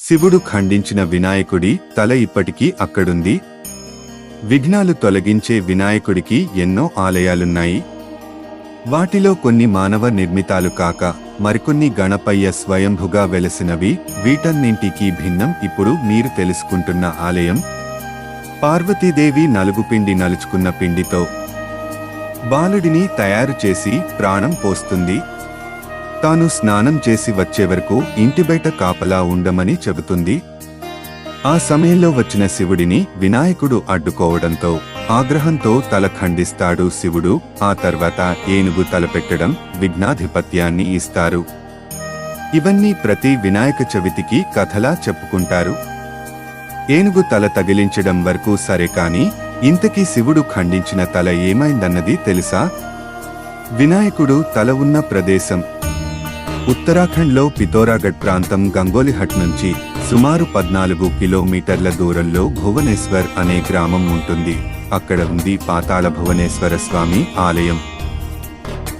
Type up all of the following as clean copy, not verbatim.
శివుడు ఖండించిన వినాయకుడి తల ఇప్పటికీ అక్కడుంది. విఘ్నాలు తొలగించే వినాయకుడికి ఎన్నో ఆలయాలున్నాయి. వాటిలో కొన్ని మానవ నిర్మితాలు కాక మరికొన్ని గణపయ్య స్వయంభుగా వెలసినవి. వీటన్నింటికీ భిన్నం ఇప్పుడు మీరు తెలుసుకుంటున్న ఆలయం. పార్వతీదేవి నలుగుపిండి నలుచుకున్న పిండితో బాలుడిని తయారు చేసి ప్రాణం పోస్తుంది. తాను స్నానం చేసి వచ్చే వరకు ఇంటి బయట కాపలా ఉండమని చెబుతుంది. ఆ సమయంలో వచ్చిన శివుడిని వినాయకుడు అడ్డుకోవడంతో ఆగ్రహంతో తల ఖండిస్తాడు శివుడు. ఆ తర్వాత ఏనుగు తలపెట్టడం, విఘ్నాధిపత్యాన్ని ఇస్తారు. ఇవన్నీ ప్రతి వినాయక చవితికి కథలా చెప్పుకుంటారు. ఏనుగు తల తగిలించడం వరకు సరే, కాని ఇంతకీ శివుడు ఖండించిన తల ఏమైందన్నది తెలుసా? వినాయకుడు తల ఉన్న ప్రదేశం ఉత్తరాఖండ్లో పితోరాగఢ్ ప్రాంతం. గంగోలిహట్ నుంచి సుమారు 14 కిలోమీటర్ల దూరంలో భువనేశ్వర్ అనే గ్రామం ఉంటుంది. అక్కడ ఉంది పాతాళ భువనేశ్వర స్వామి ఆలయం.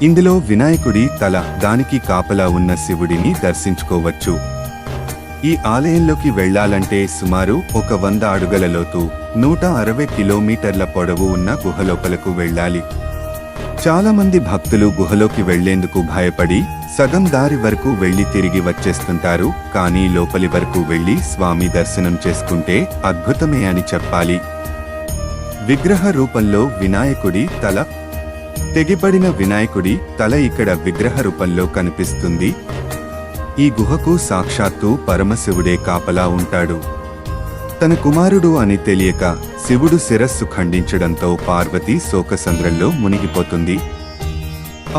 ఇందులో వినాయకుడి తల, దానికి కాపలా ఉన్న శివుడిని దర్శించుకోవచ్చు. ఈ ఆలయంలోకి వెళ్లాలంటే సుమారు 100 అడుగుల లోతు, 160 కిలోమీటర్ల పొడవు ఉన్న గుహలోపలకు వెళ్లాలి. చాలా మంది భక్తులు గుహలోకి వెళ్లేందుకు భయపడి సగం దారి వరకు వెళ్లి తిరిగి వచ్చేస్తుంటారు. కానీ లోపలి వరకు వెళ్లి స్వామి దర్శనం చేసుకుంటే అద్భుతమే అని చెప్పాలి. విగ్రహ రూపంలో వినాయకుడి తల. తెగిపడిన వినాయకుడి తల ఇక్కడ విగ్రహ రూపంలో కనిపిస్తుంది. ఈ గుహకు సాక్షాత్తు పరమశివుడే కాపలా ఉంటాడు. తన కుమారుడు అని తెలియక శివుడు శిరస్సు ఖండించడంతో పార్వతి శోకసంద్రంలో మునిగిపోతుంది.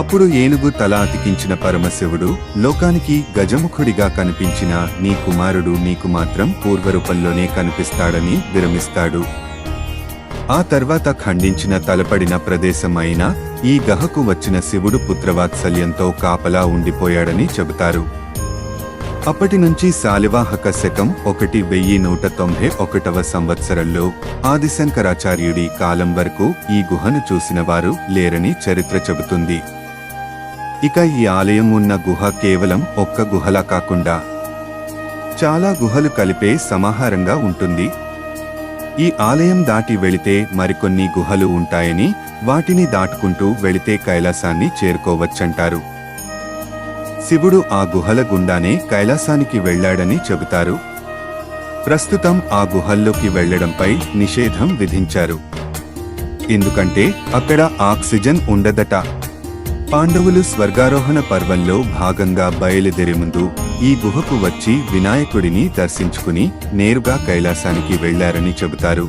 అప్పుడు ఏనుగు తల అతికించిన పరమశివుడు లోకానికి గజముఖుడిగా కనిపించిన నీ కుమారుడు నీకు మాత్రం పూర్వరూపంలోనే కనిపిస్తాడని విరమిస్తాడు. ఆ తర్వాత ఖండించిన తలపడిన ప్రదేశం అయిన ఈ గహకు వచ్చిన శివుడు పుత్రవాత్సల్యంతో కాపలా ఉండిపోయాడని చెబుతారు. అప్పటి నుంచి శాలివాహక శకం 1191వ సంవత్సరంలో ఆదిశంకరాచార్యుడి కాలం వరకు ఈ గుహను చూసిన వారు లేరని చరిత్ర చెబుతుంది. ఇక ఈ ఆలయం ఉన్న గుహ కేవలం ఒక్క గుహలా కాకుండా చాలా గుహలు కలిపే సమాహారంగా ఉంటుంది. ఈ ఆలయం దాటి వెళితే మరికొన్ని గుహలు ఉంటాయని, వాటిని దాటుకుంటూ వెళితే కైలాసాన్ని చేరుకోవచ్చంటారు. శివుడు ఆ గుహల గుండానే కైలాసానికి వెళ్లాడని చెబుతారు. ప్రస్తుతం ఆ గుహల్లోకి వెళ్లడంపై నిషేధం విధించారు. ఎందుకంటే అక్కడ ఆక్సిజన్ ఉండదట. పాండవులు స్వర్గారోహణ పర్వంలో భాగంగా బయలుదేరే ముందు ఈ గుహకు వచ్చి వినాయకుడిని దర్శించుకుని నేరుగా కైలాసానికి వెళ్లారని చెబుతారు.